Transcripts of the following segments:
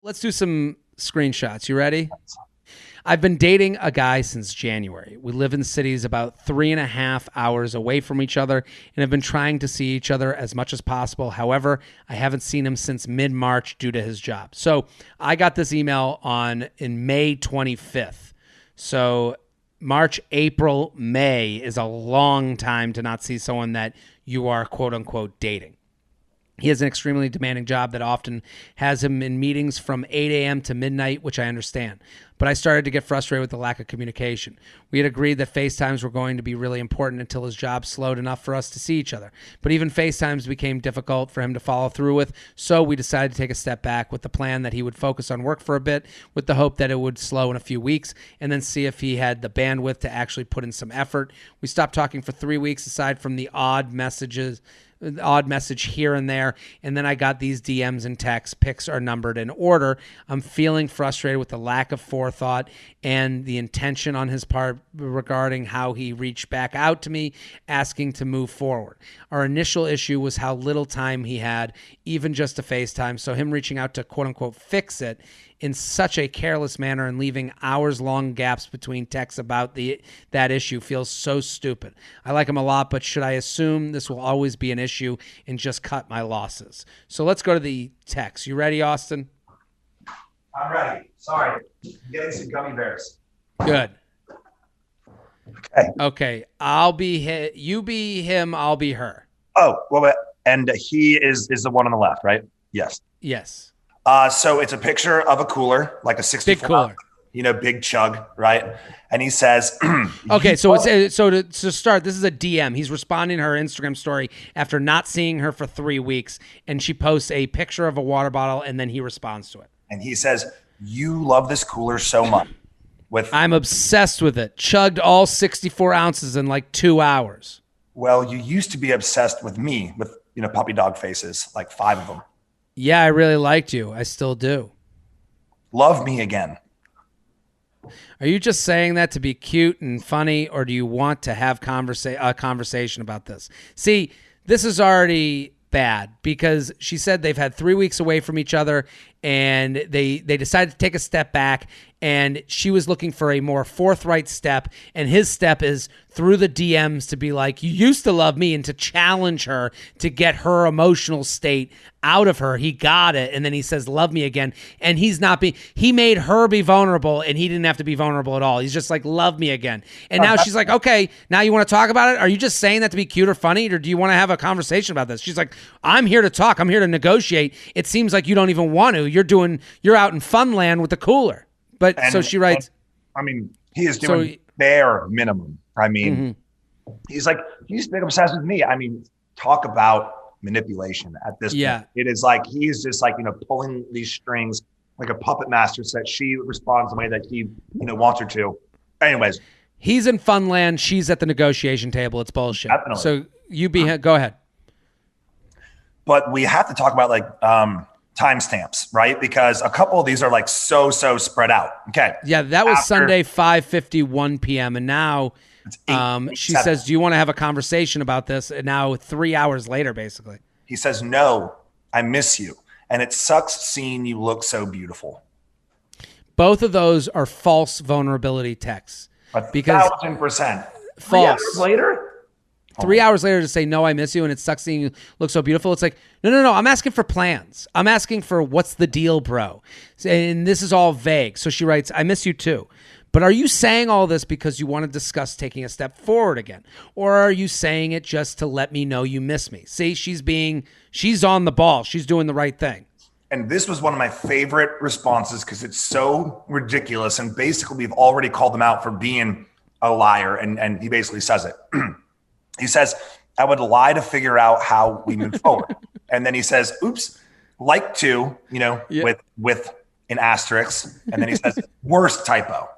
Let's do some screenshots. You ready? I've been dating a guy since January. We live in cities about 3.5 hours away from each other and have been trying to see each other as much as possible. However, I haven't seen him since mid-March due to his job. So I got this email in May 25th. So March, April, May is a long time to not see someone that you are quote unquote dating. He has an extremely demanding job that often has him in meetings from 8 a.m. to midnight, which I understand. But I started to get frustrated with the lack of communication. We had agreed that FaceTimes were going to be really important until his job slowed enough for us to see each other. But even FaceTimes became difficult for him to follow through with, so we decided to take a step back with the plan that he would focus on work for a bit with the hope that it would slow in a few weeks and then see if he had the bandwidth to actually put in some effort. We stopped talking for 3 weeks aside from the odd message here and there, and then I got these DMs and texts. Pics are numbered in order. I'm feeling frustrated with the lack of forethought and the intention on his part regarding how he reached back out to me, asking to move forward. Our initial issue was how little time he had, even just to FaceTime, so him reaching out to quote-unquote fix it in such a careless manner and leaving hours-long gaps between texts about that issue feels so stupid. I like him a lot, but should I assume this will always be an issue and just cut my losses? So let's go to the text. You ready, Austin? I'm ready. Sorry. I'm getting some gummy bears. Good. Okay. Okay. You be him, I'll be her. Oh, well, and he is the one on the left, right? Yes. Yes. So it's a picture of a cooler, like a 64, big cooler, big chug, right? And he says, okay, so to start, this is a DM. He's responding to her Instagram story after not seeing her for 3 weeks, and she posts a picture of a water bottle, and then he responds to it. And he says, "You love this cooler so much." I'm obsessed with it. Chugged all 64 ounces in like 2 hours. Well, you used to be obsessed with me, with puppy dog faces, like 5 of them. Yeah, I really liked you. I still do. Love me again. Are you just saying that to be cute and funny, or do you want to have a conversation about this? See, this is already bad because she said they've had 3 weeks away from each other and they decided to take a step back, and she was looking for a more forthright step, and his step is through the DMs to be like, you used to love me, and to challenge her to get her emotional state out of her. He got it, and then he says love me again, and he made her be vulnerable, and he didn't have to be vulnerable at all. He's just like, love me again. And now she's like, okay, now you want to talk about it? Are you just saying that to be cute or funny, or do you want to have a conversation about this? She's like, I'm here to talk, I'm here to negotiate. It seems like you don't even want to. You're out in fun land with the cooler. But so she writes, he is doing bare minimum. He's like, you used to be obsessed with me. Talk about manipulation at this point. It is like, he's just like, pulling these strings like a puppet master so that she responds the way that he, wants her to. Anyways. He's in fun land. She's at the negotiation table. It's bullshit. Definitely. So go ahead. But we have to talk about timestamps, right? Because a couple of these are like so spread out. Okay. Yeah, that was Sunday, 5:51 p.m. And now she says, do you want to have a conversation about this? And now 3 hours later, basically. He says, no, I miss you. And it sucks seeing you look so beautiful. Both of those are false vulnerability texts. 1,000%. False. 3 hours later? 3 hours later to say, no, I miss you, and it sucks seeing you look so beautiful. It's like, no. I'm asking for plans. I'm asking for what's the deal, bro? And this is all vague. So she writes, I miss you too. But are you saying all this because you want to discuss taking a step forward again? Or are you saying it just to let me know you miss me? See, she's on the ball. She's doing the right thing. And this was one of my favorite responses because it's so ridiculous. And basically, we've already called them out for being a liar. And he basically says it. He says, I would lie to figure out how we move forward. And then he says, oops, like to, with an asterisk. And then he says, worst typo.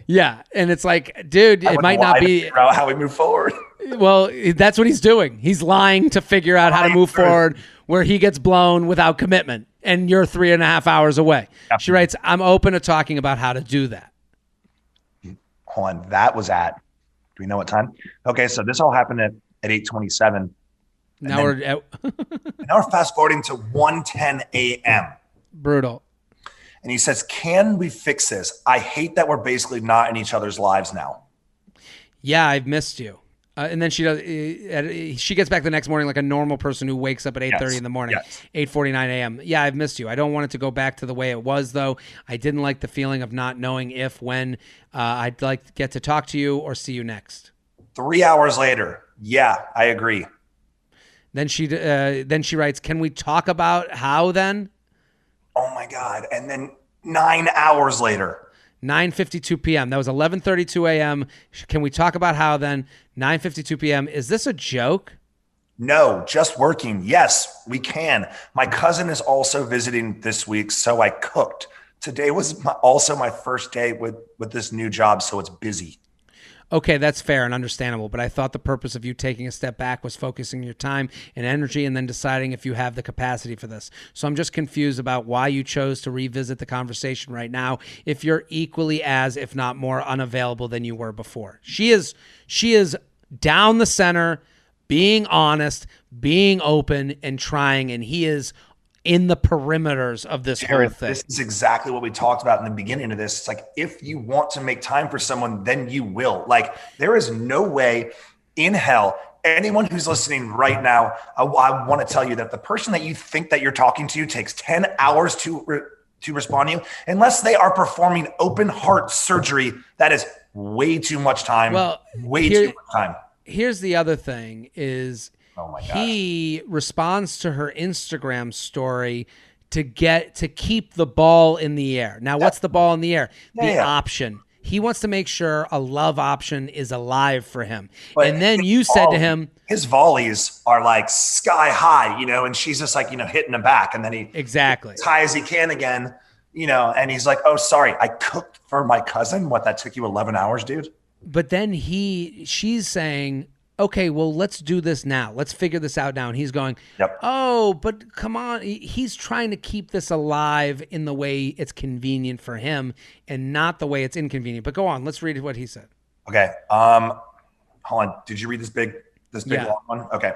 Yeah. And it's like, dude, it might not be figure out how we move forward. Well, that's what he's doing. He's lying to figure out how to move forward where he gets blown without commitment. And you're 3.5 hours away. Absolutely. She writes, I'm open to talking about how to do that. Hold on. That was at, do we know what time? Okay. So this all happened at 8:27. Now we're fast forwarding to 1:10 a.m. Brutal. And he says, can we fix this? I hate that we're basically not in each other's lives now. Yeah, I've missed you. And then she does. She gets back the next morning like a normal person who wakes up at 8:30 in the morning, 8:49 a.m. Yeah, I've missed you. I don't want it to go back to the way it was, though. I didn't like the feeling of not knowing if, when I'd like to get to talk to you or see you next. 3 hours later, yeah, I agree. Then she writes, "Can we talk about how then?" Oh my God! And then 9 hours later. 9:52 p.m. That was 11:32 a.m. Can we talk about how then? 9:52 p.m. Is this a joke? No, just working. Yes, we can. My cousin is also visiting this week, so I cooked. Today was also my first day with this new job, so it's busy. Okay, that's fair and understandable, but I thought the purpose of you taking a step back was focusing your time and energy and then deciding if you have the capacity for this. So I'm just confused about why you chose to revisit the conversation right now if you're equally as, if not more, unavailable than you were before. She is down the center, being honest, being open, and trying, and he is in the perimeters of this whole thing. This is exactly what we talked about in the beginning of this. It's like, if you want to make time for someone, then you will. Like, there is no way in hell, anyone who's listening right now, I want to tell you that the person that you think that you're talking to takes 10 hours to respond to you, unless they are performing open heart surgery. That is way too much time. Well, too much time. Here's the other thing is, oh my gosh, he responds to her Instagram story to keep the ball in the air. Now, what's the ball in the air? The option. He wants to make sure a love option is alive for him. But and then you said to him, his volleys are like sky high, and she's just like, hitting him back. And then he exactly as high as he can again, and he's like, oh, sorry, I cooked for my cousin. What, that took you 11 hours, dude? But then she's saying, okay, well, let's do this now. Let's figure this out now. And he's going, yep. Oh, but come on. He's trying to keep this alive in the way it's convenient for him and not the way it's inconvenient. But go on. Let's read what he said. Okay. Hold on. Did you read this big long one? Okay.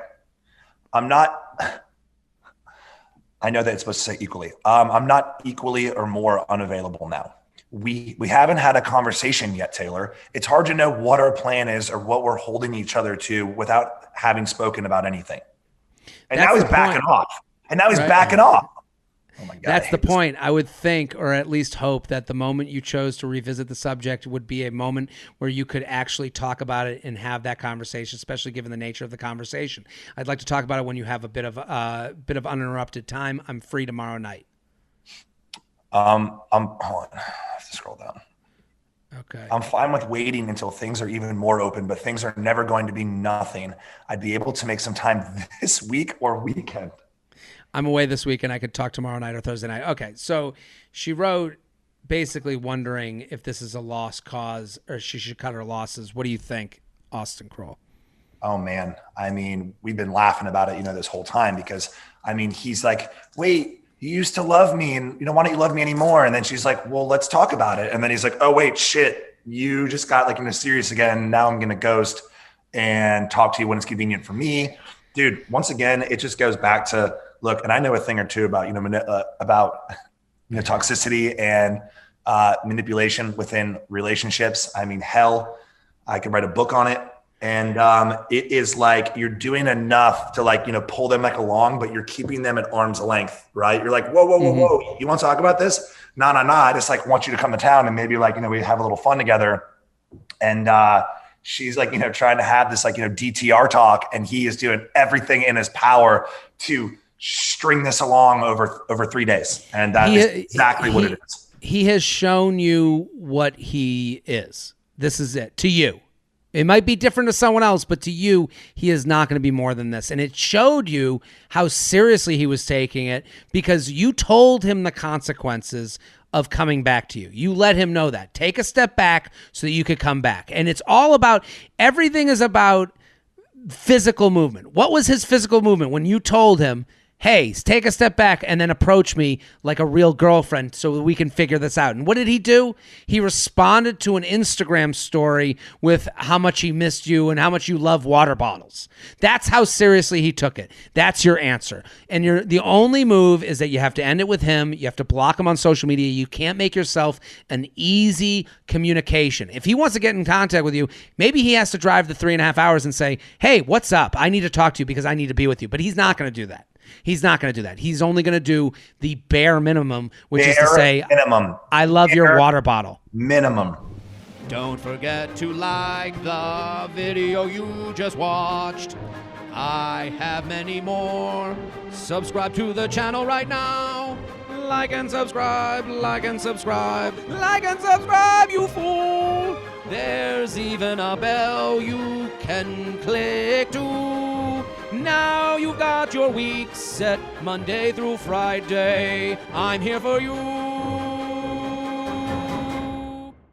I know that it's supposed to say equally. I'm not equally or more unavailable now. We haven't had a conversation yet, Taylor. It's hard to know what our plan is or what we're holding each other to without having spoken about anything. And now he's backing off. Oh my God. That's the point. I would think, or at least hope, that the moment you chose to revisit the subject would be a moment where you could actually talk about it and have that conversation, especially given the nature of the conversation. I'd like to talk about it when you have a bit of uninterrupted time. I'm free tomorrow night. Hold on. I have to scroll down. Okay. I'm fine with waiting until things are even more open, but things are never going to be nothing. I'd be able to make some time this week or weekend. I'm away this week and I could talk tomorrow night or Thursday night. Okay. So she wrote basically wondering if this is a lost cause or she should cut her losses. What do you think, Austin Kroll? Oh man. I mean, we've been laughing about it, this whole time because he's like, wait, you used to love me and why don't you love me anymore? And then she's like, well, let's talk about it. And then he's like, oh wait, shit. You just got like into serious again. Now I'm going to ghost and talk to you when it's convenient for me. Dude, once again, it just goes back to look, and I know a thing or two about, toxicity and manipulation within relationships. Hell, I could write a book on it. And it is like you're doing enough to pull them along, but you're keeping them at arm's length, right? You're like, whoa. You want to talk about this? No. I just want you to come to town and maybe we have a little fun together. And she's trying to have this DTR talk, and he is doing everything in his power to string this along over 3 days. And that is exactly what it is. He has shown you what he is. This is it to you. It might be different to someone else, but to you, he is not going to be more than this. And it showed you how seriously he was taking it because you told him the consequences of coming back to you. You let him know that. Take a step back so that you could come back. And it's all about, everything is about physical movement. What was his physical movement when you told him, hey, take a step back and then approach me like a real girlfriend so that we can figure this out. And what did he do? He responded to an Instagram story with how much he missed you and how much you love water bottles. That's how seriously he took it. That's your answer. And the only move is that you have to end it with him. You have to block him on social media. You can't make yourself an easy communication. If he wants to get in contact with you, maybe he has to drive the 3.5 hours and say, hey, what's up? I need to talk to you because I need to be with you. But he's not going to do that. He's not going to do that. He's only going to do the bare minimum, which is to say, minimum. I love your water bottle. Minimum. Don't forget to like the video you just watched. I have many more. Subscribe to the channel right now. Like and subscribe, like and subscribe, like and subscribe, you fool. There's even a bell you can click to. Now you've got your week set Monday through Friday. I'm here for you.